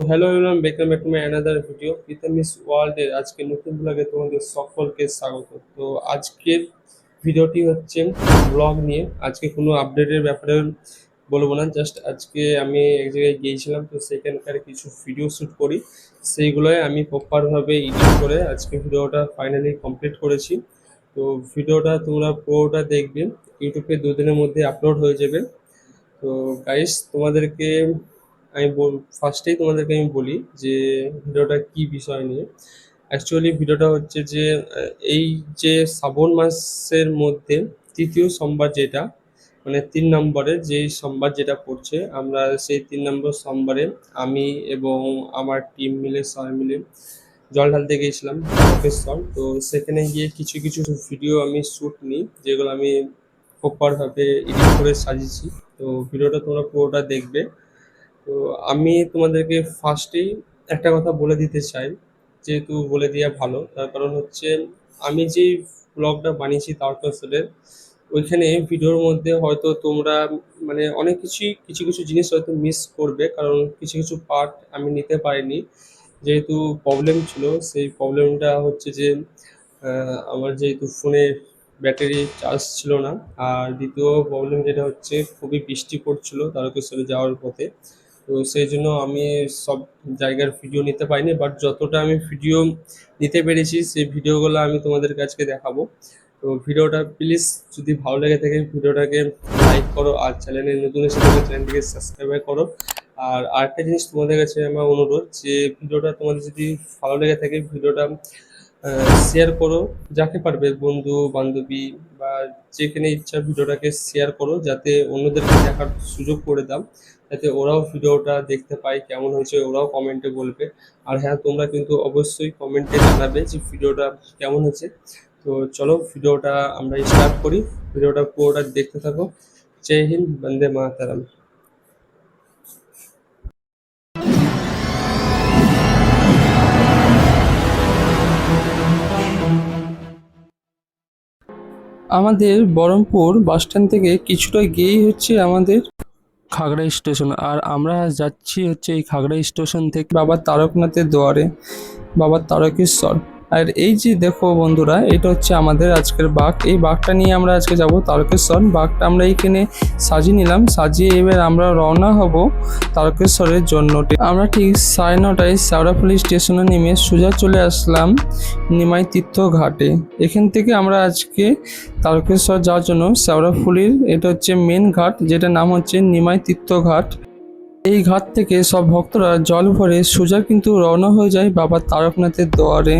Hello everyone, welcome back to my another video Pritamis ওয়ার্ল্ডের আজকে নতুন ব্লগে তোমাদের সকলকে স্বাগত। তো আজকের ভিডিওটি হচ্ছে ব্লগ নিয়ে। আজকে কোনো আপডেটের ব্যাপারে বলবো না, জাস্ট আজকে আমি এক জায়গায় গিয়েছিলাম, তো সেখানকার কিছু ভিডিও শ্যুট করি, সেইগুলোই আমি প্রপারভাবে এডিট করে আজকে ভিডিওটা ফাইনালি কমপ্লিট করেছি। তো ভিডিওটা তোমরা পুরোটা দেখবে, ইউটিউবে 2 দিনের মধ্যে আপলোড হয়ে যাবে। তো গাইস তোমাদেরকে আমি ফার্স্টেই তোমাদেরকে আমি বলি যে ভিডিওটা কি বিষয় নিয়ে। অ্যাকচুয়ালি ভিডিওটা হচ্ছে যে এই যে শ্রাবণ মাসের মধ্যে তৃতীয় সোমবার, যেটা মানে 3 নম্বরে যেই সোমবার যেটা পড়ছে, আমরা সেই 3 নম্বর সোমবারে আমি এবং আমার টিম মিলে সবাই মিলে জল ঢালতে গিয়েছিলাম তারকেশ্বর। তো সেখানে গিয়ে কিছু কিছু ভিডিও আমি শ্যুট নিই, যেগুলো আমি প্রপারভাবে এডিট করে সাজিয়েছি। তো ভিডিওটা তোমরা পুরোটা দেখবে। তো আমি তোমাদেরকে ফার্স্টেই একটা কথা বলে দিতে চাই, যেহেতু বলে দেওয়া ভালো, তার কারণ হচ্ছে আমি যে ব্লগটা বানিয়েছি তারকেশ্বরের, ওইখানে ভিডিওর মধ্যে হয়তো তোমরা মানে অনেক কিছুই কিছু কিছু জিনিস হয়তো মিস করবে, কারণ কিছু কিছু পার্ট আমি নিতে পারিনি, যেহেতু প্রবলেম ছিল। সেই প্রবলেমটা হচ্ছে যে আমার যেহেতু ফোনে ব্যাটারি চার্জ ছিল না, আর দ্বিতীয় প্রবলেম যেটা হচ্ছে খুবই বৃষ্টি পড়ছিল তারকেশ্বরে যাওয়ার পথে। তো সেই জন্য আমি সব জায়গার ভিডিও নিতে পারিনি, বাট যতটা আমি ভিডিও নিতে পেরেছি সেই ভিডিওগুলো আমি তোমাদের কাছে দেখাবো। তো ভিডিওটা প্লিজ যদি ভালো লেগে থাকে ভিডিওটাকে লাইক করো, আর চ্যানেলে নতুন এসে থাকলে চ্যানেলটিকে সাবস্ক্রাইব করো। আর আরেকটা জিনিস তোমাদের কাছে আমার অনুরোধ, যে ভিডিওটা তোমাদের যদি ভালো লেগে থাকে ভিডিওটা শেয়ার করো, যাকে পারবে, বন্ধু বান্ধবী বা যেখানে ইচ্ছা ভিডিওটাকে শেয়ার করো, যাতে অন্যদেরকে দেখার সুযোগ করে দাও, যাতে ওরাও ভিডিওটা দেখতে পায় কেমন হয়েছে, ওরাও কমেন্টে বলবে। আর হ্যাঁ, তোমরা কিন্তু অবশ্যই কমেন্টে জানাবে যে ভিডিওটা কেমন হয়েছে। তো চলো ভিডিওটা আমরা স্টার্ট করি, ভিডিওটা পুরোটা দেখতে থাকো। জয় হিন্দ, বন্দে মাতারাম। আমাদের বহরমপুর বাসস্ট্যান্ড থেকে কিছুটা গিয়েই হচ্ছে আমাদের খাগড়া স্টেশন, আর আমরা যাচ্ছি হচ্ছে এই খাগড়া স্টেশন থেকে বাবা তারকনাথের দুয়ারে, বাবা তারকেশ্বর। আর এই যে দেখো বন্ধুরা, এটা হচ্ছে আমাদের আজকের বাঘ। এই বাঘটা নিয়ে আমরা আজকে যাব তারকেশ্বর। বাঘটা আমরা এইখানে সাজিয়ে নিলাম, সাজিয়ে এবার আমরা রওনা হব তারকেশ্বরের জন্য। আমরা ঠিক 9:30টায় শেওড়াফুলি স্টেশনে নেমে সোজা চলে আসলাম নিমাই তীর্থ ঘাটে। এখান থেকে আমরা আজকে তারকেশ্বর যাওয়ার জন্য শেওড়াফুলির, এটা হচ্ছে মেন ঘাট, যেটা নাম হচ্ছে নিমাই তীর্থ ঘাট। এই ঘাট থেকে সব ভক্তরা জল ভরে সোজা কিন্তু রওনা হয়ে যায় বাবা তারকনাথের দুয়ারে।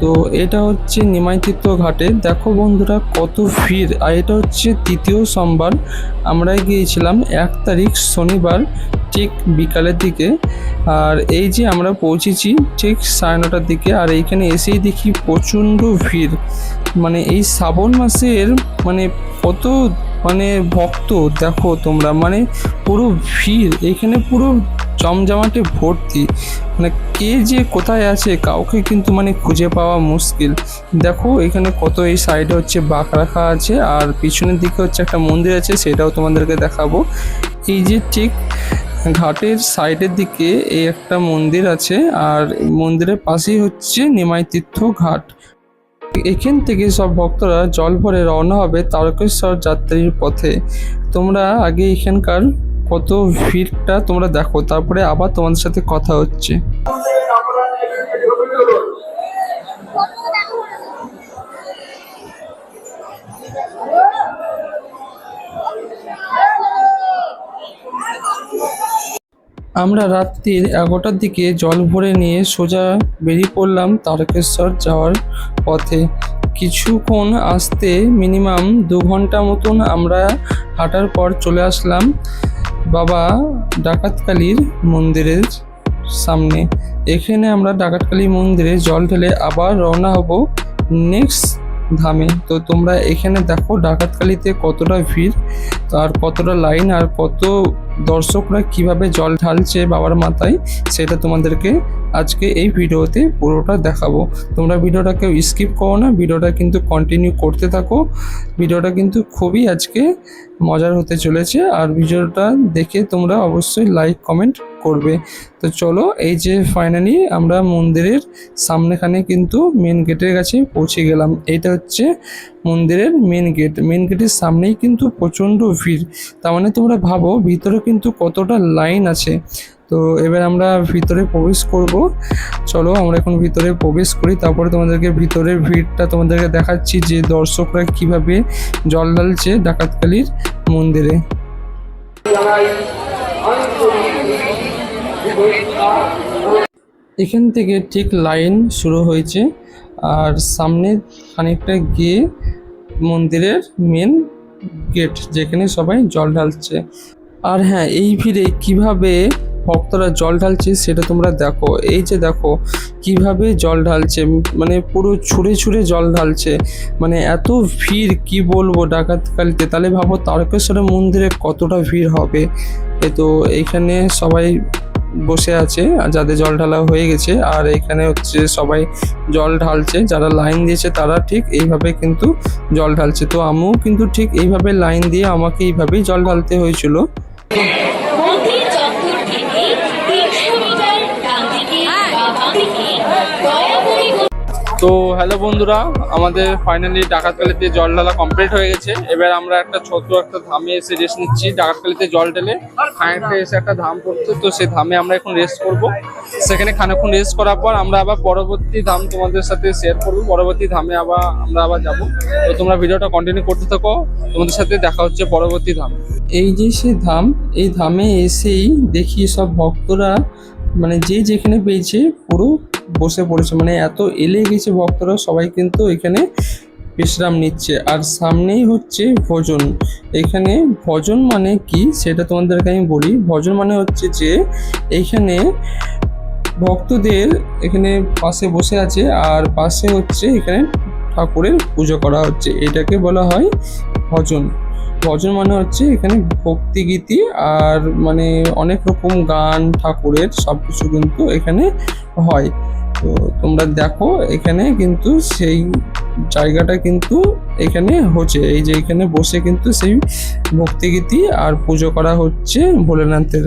তো এটা হচ্ছে নিমাই তীর্থ ঘাটে। দেখো বন্ধুরা কত ভিড়, আর এটা হচ্ছে তৃতীয় সোমবার। আমরা গিয়েছিলাম 1 তারিখ শনিবার ঠিক বিকালের দিকে, আর এই যে আমরা পৌঁছেছি ঠিক 9:30টার দিকে। আর এইখানে এসেই দেখি প্রচণ্ড ভিড়, মানে এই শ্রাবণ মাসের মানে কত মানে ভক্ত দেখো তোমরা, মানে পুরো ভিড় এখানে, পুরো জমজমাটে ভর্তি। মানে কে যে কোথায় আছে কাউকে কিন্তু মানে খুঁজে পাওয়া মুশকিল। দেখো এখানে কত, এই সাইডে হচ্ছে বাঁক রাখা আছে, আর পিছনের দিকে হচ্ছে একটা মন্দির আছে, সেটাও তোমাদেরকে দেখাবো। এই যে ঠিক ঘাটের সাইডের দিকে এই একটা মন্দির আছে, আর মন্দিরের পাশেই হচ্ছে নিমাই তীর্থ ঘাট। এখান থেকে সব ভক্তরা জল ভরে রওনা হবে তারকেশ্বর যাত্রীর পথে। তোমরা আগে এখানকার কত ভিড়টা তোমরা দেখো, তারপরে আবার তোমাদের সাথে কথা হচ্ছে। আমরা রাত্রির 11টার দিকে জল ভরে নিয়ে সোজা বেরিয়ে পড়লাম তারকেশ্বর যাওয়ার পথে। কিছুক্ষণ আসতে মিনিমাম 2 ঘন্টা মতন আমরা হাঁটার পর চলে আসলাম বাবা ডাকাতকালীর মন্দিরের সামনে। এখানে আমরা ডাকাতকালী মন্দিরে জল ঢেলে আবার রওনা হব নেক্সট ধামে। তো তোমরা এখানে দেখো ডাকাতকালীতে কতটা ভিড়। আর কতটা লাইন আর কত দর্শকরা কিভাবে জল ঢালছে বাবার মাথায়, সেটা তোমাদেরকে আজকে এই ভিডিওতে পুরোটা দেখাবো। তোমরা ভিডিওটা কেউ স্কিপ করো না, ভিডিওটা কিন্তু কন্টিনিউ করতে থাকো। ভিডিওটা কিন্তু খুবই আজকে মজার হতে চলেছে, আর ভিডিওটা দেখে তোমরা অবশ্যই লাইক কমেন্ট করবে। তো চলো, এই যে ফাইনালি আমরা মন্দিরের সামনেখানে কিন্তু মেন গেটের কাছে পৌঁছে গেলাম। এটা হচ্ছে মন্দিরের মেন গেট। মেন গেটের সামনেই কিন্তু প্রচণ্ড ভিড়, তার মানে তোমরা ভাবো ভিতরে কিন্তু কতটা লাইন আছে। তো এবার আমরা ভিতরে প্রবেশ করব। চলো আমরা এখন ভিতরে প্রবেশ করি, তারপরে তোমাদেরকে ভিতরের ভিড়টা তোমাদেরকে দেখাচ্ছি যে দর্শকরা কিভাবে জল ঢালছে ডাকাতকালীর মন্দিরে। এখান থেকে ঠিক লাইন শুরু হয়েছে, আর সামনে খানিকটা গিয়ে মন্দিরের মেন গেট, যেখানে সবাই জল ঢালছে। আর হ্যাঁ, এই ভিড়ে কিভাবে ভক্তরা জল ঢালছে সেটা তোমরা দেখো। এই যে দেখো কিভাবে জল ঢালছে, মানে পুরো ছুঁড়ে ছুঁড়ে জল ঢালছে। মানে এত ভিড় কি বলবো ডাকাতকালীতে। তাহলে ভাবো তারকেশ্বরের মন্দিরে কতটা ভিড় হবে। তো এইখানে সবাই বসে আছে যাদের জল ঢালা হয়ে গেছে, আর এখানে হচ্ছে সবাই জল ঢালছে। যারা লাইন দিয়েছে তারা ঠিক এইভাবে কিন্তু জল ঢালছে। তো আমিও কিন্তু ঠিক এইভাবে লাইন দিয়ে আমাকে এইভাবেই জল ঢালতে হয়েছিল। মন্দির চত্বর থেকে 300 মিটার ডান দিকে বা বাঁদিকে দয়া করে। তো হ্যালো বন্ধুরা, আমাদের ফাইনালি ডাকাতকালীতে জল ঢালা কমপ্লিট হয়ে গেছে। এবার আমরা একটা ছোট্ট একটা ধামে এসে রেস্ট নিচ্ছি। ডাকাতকালীতে জল ঢেলে খানিকটা এসে একটা ধাম পড়ছে, তো সেই ধামে আমরা এখন রেস্ট করব। সেখানে খানিকক্ষণ রেস্ট করার পর আমরা আবার পরবর্তী ধাম তোমাদের সাথে শেয়ার করবো। পরবর্তী ধামে আমরা আবার যাবো। তো তোমরা ভিডিওটা কন্টিনিউ করতে থাকো, তোমাদের সাথে দেখা হচ্ছে পরবর্তী ধাম। এই যে সে ধাম, এই ধামে এসেই দেখি সব ভক্তরা মানে যে যেখানে পেয়েছে পুরো বসে পড়েছে। মানে এত এলে গেছে ভক্তরা, সবাই কিন্তু এখানে বিশ্রাম নিচ্ছে। আর সামনেই হচ্ছে ভোজন। এখানে ভজন মানে কি সেটা তোমাদেরকে আমি বলি। ভজন মানে হচ্ছে যে এইখানে ভক্তদের এখানে পাশে বসে আছে, আর পাশে হচ্ছে এখানে ঠাকুরের পুজো করা হচ্ছে। এটাকে বলা হয় ভজন। ভজন মানে হচ্ছে এখানে ভক্তিগীতি আর মানে অনেক রকম গান ঠাকুরের সব কিছু কিন্তু এখানে হয়। তো তোমরা দেখো এখানে কিন্তু সেই জায়গাটা কিন্তু এখানে হচ্ছে, এই যে এখানে বসে কিন্তু সেই ভক্তিগীতি আর পুজো করা হচ্ছে ভোলেনাথের।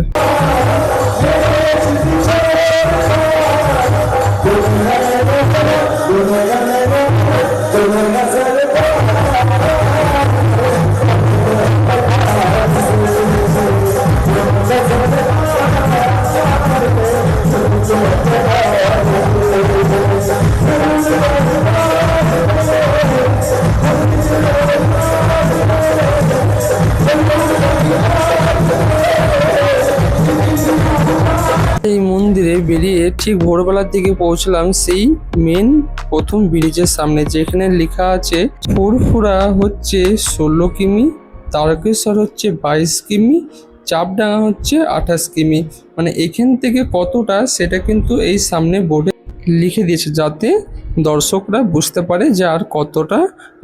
এই মন্দিরে বেরিয়ে ঠিক ভোরবেলার দিকে পৌঁছলাম সেই মেন প্রথম ব্রিজের সামনে, যেখানে লেখা আছে ফুরফুরা হচ্ছে 16 কিমি, তারকেশ্বর হচ্ছে 22 কিমি, চাপডাঙ্গা হচ্ছে 28 কিমি। মানে এখান থেকে কতটা সেটা কিন্তু এই সামনে বোর্ডে লিখে দিয়েছে, যাতে দর্শকরা বুঝতে পারে যে আর কতটা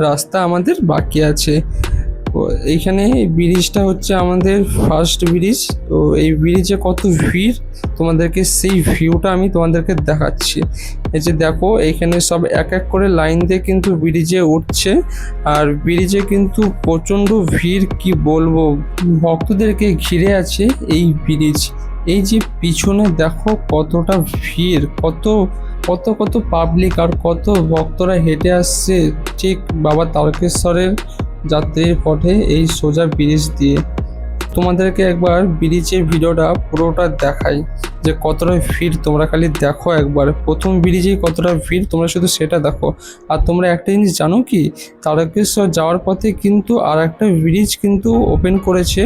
রাস্তা আমাদের বাকি আছে। তো এইখানে ব্রিজটা হচ্ছে আমাদের ফার্স্ট ব্রিজ। তো এই ব্রিজে কত ভিড় তোমাদেরকে সেই ভিউটা আমি তোমাদেরকে দেখাচ্ছি। এই যে দেখো এইখানে সব এক এক করে লাইন দিয়ে কিন্তু ব্রিজে উঠছে, আর ব্রিজে কিন্তু প্রচণ্ড ভিড় কি বলবো। ভক্তদেরকে ঘিরে আছে এই ব্রিজ। এই যে পিছনে দেখো কতটা ভিড়, কত কত কত পাবলিক আর কত ভক্তরা হেঁটে আসছে ঠিক বাবা তারকেশ্বরের যাত্রীর পথে এই সোজা ব্রিজ দিয়ে। তোমাদেরকে একবার ব্রিজের ভিডিওটা পুরোটা দেখাই যে কতটা ভিড়। তোমরা খালি দেখো একবার, প্রথম ব্রিজেই কতটা ভিড় তোমরা শুধু সেটা দেখো। আর তোমরা একটা জিনিস জানো কি, তারকেশ্বর যাওয়ার পথে কিন্তু আর একটা ব্রিজ কিন্তু ওপেন করেছে,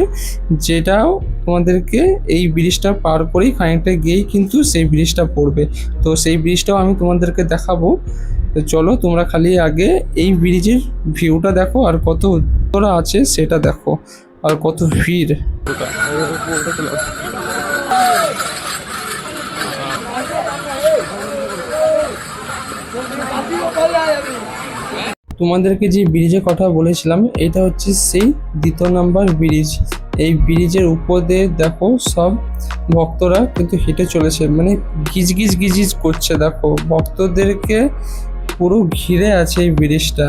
যেটাও তোমাদেরকে এই ব্রিজটা পার করেই খানিকটা গিয়েই কিন্তু সেই ব্রিজটা পড়বে। তো সেই ব্রিজটাও আমি তোমাদেরকে দেখাবো। তো চলো তোমরা খালি আগে এই ব্রিজের ভিউটা দেখো, আর কত তোরা আছে সেটা দেখো, আর কত ভিড়। তোমাদেরকে যে ব্রিজের কথা বলেছিলাম এটা হচ্ছে সেই 2 নাম্বার ব্রিজ। এই ব্রিজের উপর দিয়ে দেখো সব ভক্তরা কিন্তু হেঁটে চলেছে, মানে গিজ গিজ গিজ গিজ করছে। দেখো ভক্তদেরকে পুরো ঘিরে আছে এই ব্রিজটা,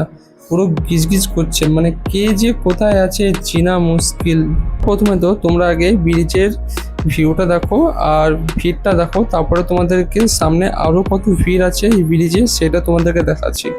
পুরো গিজ গিজ করছে, মানে কে যে কোথায় আছে চেনা মুশকিল। প্রথমে তো তোমরা আগে ব্রিজের ভিউটা দেখো আর ভিড়টা দেখো, তারপরে তোমাদেরকে সামনে আরো কত ভিড় আছে এই ব্রিজে সেটা তোমাদেরকে দেখাচ্ছি।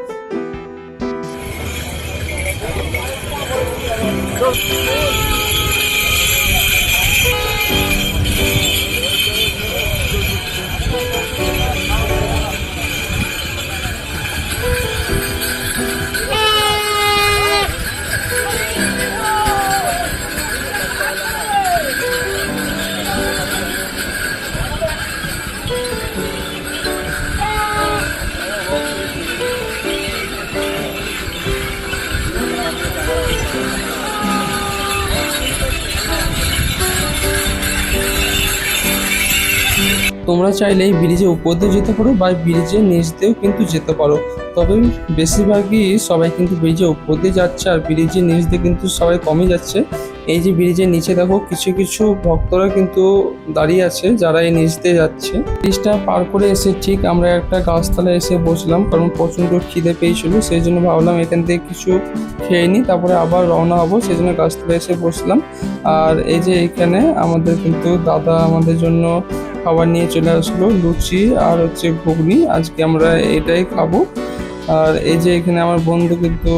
তোমরা চাইলে এই ব্রিজের উপর দিয়েও যেতে পারো বা ব্রিজের নিচ দিয়েও কিন্তু যেতে পারো, তবে বেশিরভাগই সবাই কিন্তু ব্রিজের উপর দিয়ে যাচ্ছে আর ব্রিজের নিচ দিয়ে কিন্তু সবাই কমই যাচ্ছে। এই যে ব্রিজের নিচে দেখো কিছু কিছু ভক্তরা কিন্তু দাঁড়িয়ে আছে যারা এই নিচ দিয়ে যাচ্ছে। ব্রিজটা পার করে এসে ঠিক আমরা একটা গাছতলায় এসে বসলাম, কারণ প্রচণ্ড খিদে পেয়েছিল, সেই জন্য ভাবলাম এখান থেকে কিছু খেয়ে নিই তারপরে আবার রওনা হবো, সেই জন্য গাছতলায় এসে বসলাম। আর এই যে এখানে আমাদের কিন্তু দাদা আমাদের জন্য খাবার নিয়ে চলে আসলো, লুচি আর হচ্ছে ঘুগনি, আজকে আমরা এটাই খাবো। আর এই যে এখানে আমার বন্ধু কিন্তু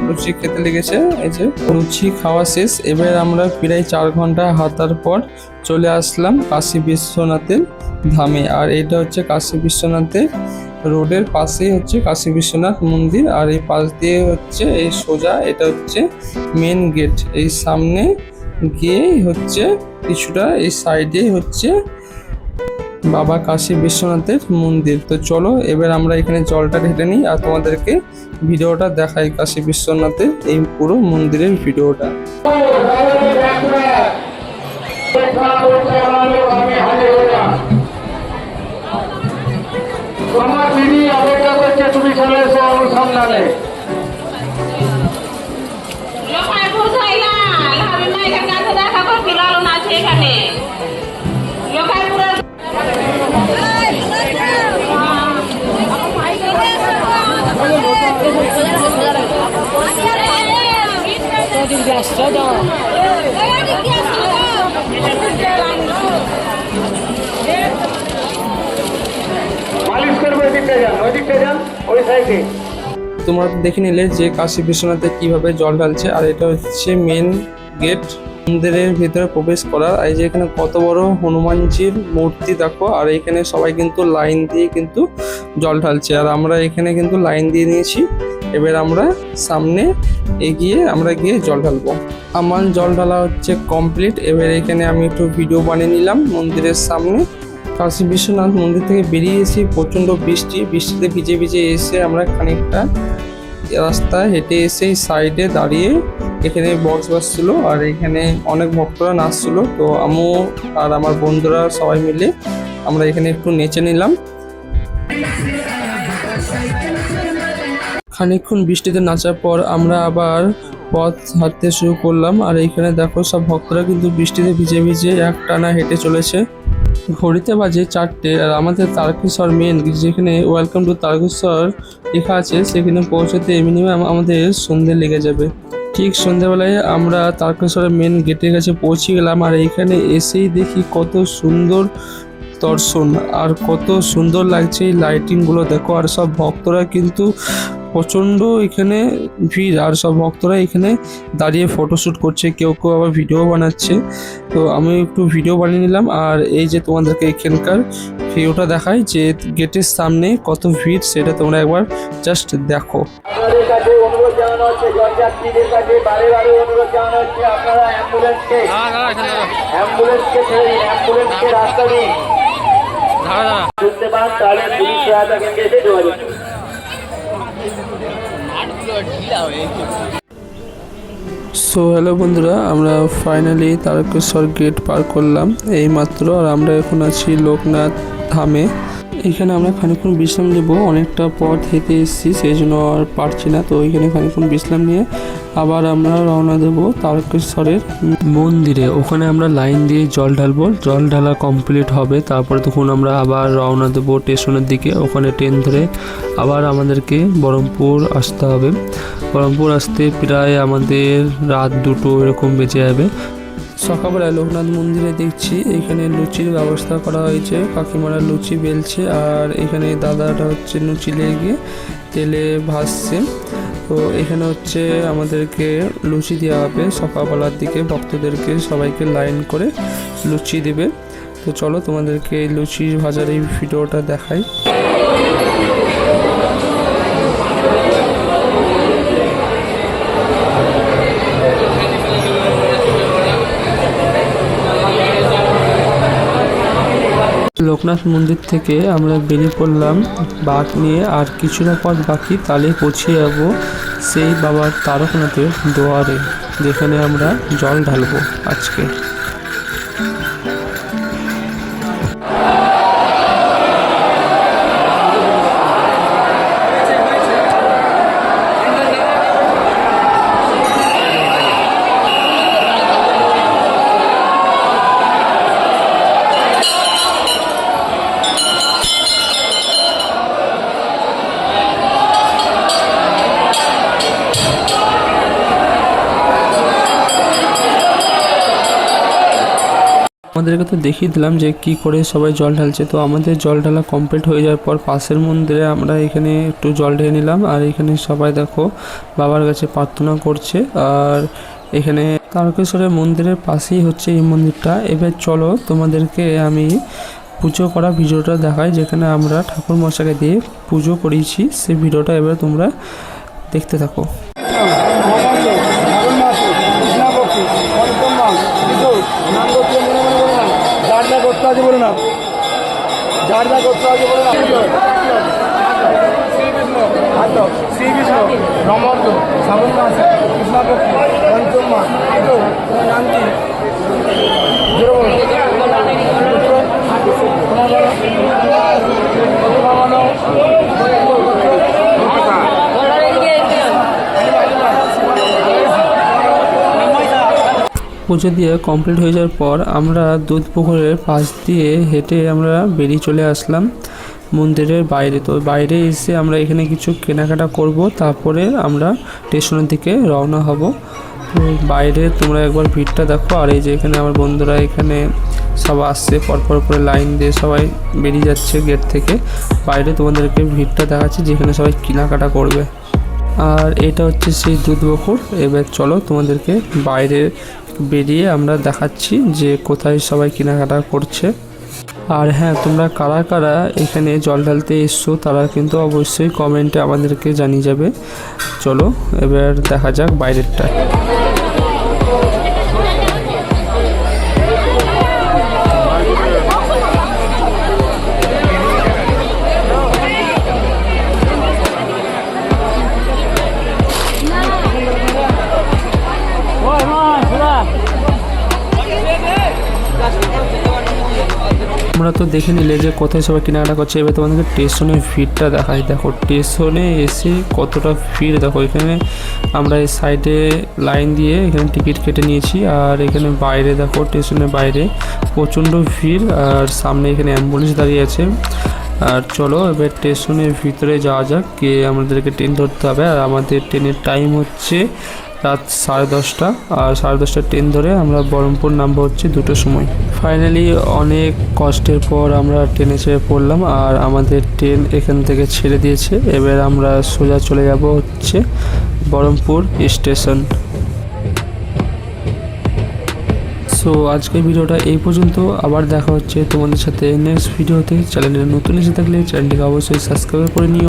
লুচি খেতে লেগেছে। এই যে লুচি খাওয়া শেষ, এবার আমরা প্রায় 4 ঘন্টা হাঁটার পর চলে আসলাম কাশী বিশ্বনাথের ধামে। আর এটা হচ্ছে কাশী বিশ্বনাথের রোডের পাশেই হচ্ছে কাশী বিশ্বনাথ মন্দির, আর এই পাশ দিয়ে হচ্ছে এই সোজা এটা হচ্ছে মেন গেট। এই সামনে গিয়েই হচ্ছে কিছুটা এই সাইডে হচ্ছে বাবা কাশী বিশ্বনাথের মন্দির। তো চলো এবার আমরা এখানে জলটা ঢেলে নিই আর তোমাদেরকে ভিডিওটা দেখাই কাশী বিশ্বনাথের এই পুরো মন্দিরের ভিডিওটা। তোমার দিদি অপেক্ষা করছে, তুমি চলে এসো অনুসন্ধানে। দেখা করছিল আছে এখানে মালিশ করবো, ওই দিকটা যান ওই সাইডে। তোমরা তো দেখে নিলে যে কাশী বিশ্বনাথে কিভাবে জল ঢালছে, আর এটা হচ্ছে মেন গেট মন্দিরের ভিতরে প্রবেশ করার। এই যে এখানে কত বড় হনুমানজির মূর্তি দেখো, আর এখানে সবাই কিন্তু লাইন দিয়ে কিন্তু জল ঢালছে, আর আমরা এখানে কিন্তু লাইন দিয়ে নিয়েছি। এবার আমরা সামনে এগিয়ে আমরা গিয়ে জল ঢালবো। আমার জল ঢালা হচ্ছে কমপ্লিট। এবার এখানে আমি একটু ভিডিও বানিয়ে নিলাম মন্দিরের সামনে। কাশী বিশ্বনাথ মন্দির থেকে বেরিয়ে এসে প্রচণ্ড বৃষ্টিতে ভিজে ভিজে এসে আমরা খানিকটা রাস্তায় হেঁটে এসে সাইডে দাঁড়িয়ে এখানে বক্স বাজছিল আর এখানে অনেক ভক্তরা নাচছিল। তো আমিও আর আমার বন্ধুরা সবাই মিলে আমরা এখানে একটু নেচে নিলাম। খানিকক্ষণ বৃষ্টিতে নাচার পর আমরা আবার পথ হাঁটতে শুরু করলাম। আর এইখানে দেখো সব ভক্তরা কিন্তু বৃষ্টিতে ভিজে ভিজে একটানা হেঁটে চলেছে। ঘড়িতে বাজে 4টে, আর আমাদের তারকেশ্বর মেন যেখানে ওয়েলকাম টু তারকেশ্বর লেখা আছে সেখানে পৌঁছতে মিনিমাম আমাদের সন্ধ্যে লেগে যাবে। ঠিক সন্ধ্যেবেলায় আমরা তারকেশ্বরের মেন গেটের কাছে পৌঁছে গেলাম। আর এইখানে এসেই দেখি কত সুন্দর দর্শন আর কত সুন্দর লাগছে এই লাইটিংগুলো দেখো। আর সব ভক্তরা কিন্তু প্রচণ্ড এখানে ভিড়, আর সব ভক্তরা এখানে দাঁড়িয়ে ফটোশ্যুট করছে, কেউ কেউ আবার ভিডিও বানাচ্ছে। তো আমি একটু ভিডিও বানিয়ে নিলাম। আর এই যে তোমাদেরকে এখানকার ভিউটা দেখাই যে গেটের সামনে কত ভিড় সেটা তোমরা একবার জাস্ট দেখো। আপনাদের কাছে অনুরোধ জানানো হচ্ছে, জলযাত্রীদের কাছে বারে বারে অনুরোধ জানানো হচ্ছে, আপনারা অ্যাম্বুলেন্সকে ছেড়ে দিন, অ্যাম্বুলেন্সকে রাস্তা দিন। শুনতে পান তাহলে পুলিশ সহায়তা কেন্দ্রে এসে যোগাযোগ করুন। সো হ্যালো বন্ধুরা, আমরা ফাইনালি তারকেশ্বর গেট পার করলাম এই মাত্র। আর আমরা এখন আছি লোকনাথ ধামে। এখানে আমরা খানিকক্ষণ বিশ্রাম নেব, অনেকটা পথ হেঁটে এসেছি সেই জন্য আর পারছি না। তো এখানে খানিকক্ষণ বিশ্রাম নিয়ে আবার আমরা রওনা দেব তারকেশ্বরের মন্দিরে। ওখানে আমরা লাইন দিয়ে জল ঢালবো, জল ঢালা কমপ্লিট হবে তারপরে তখন আমরা আবার রওনা দেবো স্টেশনের দিকে। ওখানে ট্রেন ধরে আবার আমাদেরকে বহরমপুর আসতে হবে। বহরমপুর আসতে প্রায় আমাদের রাত 2টো এরকম বেজে যাবে। সকালবেলায় লোকনাথ মন্দিরে দেখছি এখানে লুচির ব্যবস্থা করা হয়েছে, কাকিমারা লুচি বেলছে আর এখানে দাদাটা হচ্ছে লুচি লেগে তেলে ভাজছে। তো এখানে হচ্ছে আমাদেরকে লুচি দেওয়া হবে সকালবেলার দিকে, ভক্তদেরকে সবাইকে লাইন করে লুচি দেবে। তো চলো তোমাদেরকে লুচি ভাজার এই ভিডিওটা দেখাই। লোকনাথ মন্দির থেকে আমরা বেরিয়ে পড়লাম বাঘ নিয়ে, আর কিছুটা পথ বাকি তাহলে পৌঁছে যাব সেই বাবার তারকনাথের দুয়ারে, যেখানে আমরা জল ঢালবো আজকে। আমাদেরকে তো দেখিয়ে দিলাম যে কি করে সবাই জল ঢালছে। তো আমাদের জল ঢালা কমপ্লিট হয়ে যাওয়ার পর পাশের মন্দিরে আমরা এখানে একটু জল ঢেলে নিলাম, আর এখানে সবাই দেখো বাবার কাছে প্রার্থনা করছে। আর এখানে তারকেশ্বরের মন্দিরের পাশেই হচ্ছে এই মন্দিরটা। এবার চলো তোমাদেরকে আমি পুজো করা ভিডিওটা দেখাই, যেখানে আমরা ঠাকুর মশাইকে দিয়ে পুজো করিয়েছি। সেই ভিডিওটা এবার তোমরা দেখতে থাকো। বলে না যার যা করতে হবে বলে না। শ্রীকৃষ্ণ রমন্ত শ্রাবণ মাস কৃষ্ণপক্ষ পঞ্চম মাস শান্তি পুজো দিয়ে কমপ্লিট হয়ে যাওয়ার পর আমরা দুধ পুকুরের পাশ দিয়ে হেঁটে আমরা বেরিয়ে চলে আসলাম মন্দিরের বাইরে। তো বাইরে এসে আমরা এখানে কিছু কেনাকাটা করব, তারপরে আমরা স্টেশনের দিকে রওনা হব। তো বাইরে তোমরা একবার ভিড়টা দেখো। আর এই যে এখানে আমার বন্ধুরা এখানে সব আসছে পরপর করে লাইন দিয়ে সবাই বেরিয়ে যাচ্ছে গেট থেকে। বাইরে তোমাদেরকে ভিড়টা দেখাচ্ছি যেখানে সবাই কেনাকাটা করবে। আর এটা হচ্ছে সেই দুধ পুকুর। এবার চলো তোমাদেরকে বাইরে বেরিয়ে আমরা দেখাচ্ছি যে কোথায় সবাই কেনাকাটা করছে। আর হ্যাঁ, তোমরা কারা কারা এখানে জল ঢালতে এসছো তারা কিন্তু অবশ্যই কমেন্টে আমাদেরকে জানিয়ে যাবে। চলো এবার দেখা যাক বাইরেরটা। তোমরা তো দেখে নিলে যে কোথায় সবাই কেনাকাটা করছে। এবার তোমাদেরকে স্টেশনের ভিড়টা দেখাই। দেখো স্টেশনে এসে কতটা ভিড় দেখো। এখানে আমরা এই সাইডে লাইন দিয়ে এখানে টিকিট কেটে নিয়েছি, আর এখানে বাইরে দেখো স্টেশনের বাইরে প্রচণ্ড ভিড়, আর সামনে এখানে অ্যাম্বুলেন্স দাঁড়িয়ে আছে। আর চলো এবার স্টেশনের ভিতরে যাওয়া যাক, গিয়ে আমাদেরকে ট্রেন ধরতে হবে। আর আমাদের ট্রেনের টাইম হচ্ছে রাত 10:30, আর 10:30 ট্রেন ধরে আমরা বহরমপুর নামবো হচ্ছে 2টোর সময়। ফাইনালি অনেক কষ্টের পর আমরা ট্রেনে চেপে পড়লাম, আর আমাদের ট্রেন এখান থেকে ছেড়ে দিয়েছে। এবার আমরা সোজা চলে যাব হচ্ছে বহরমপুর স্টেশন। সো আজকের ভিডিওটা এই পর্যন্ত। আবার দেখা হচ্ছে তোমাদের সাথে নেক্সট ভিডিওতে। চ্যানেলে নতুন এসে থাকলে চ্যানেলটিকে অবশ্যই সাবস্ক্রাইব করে নিও।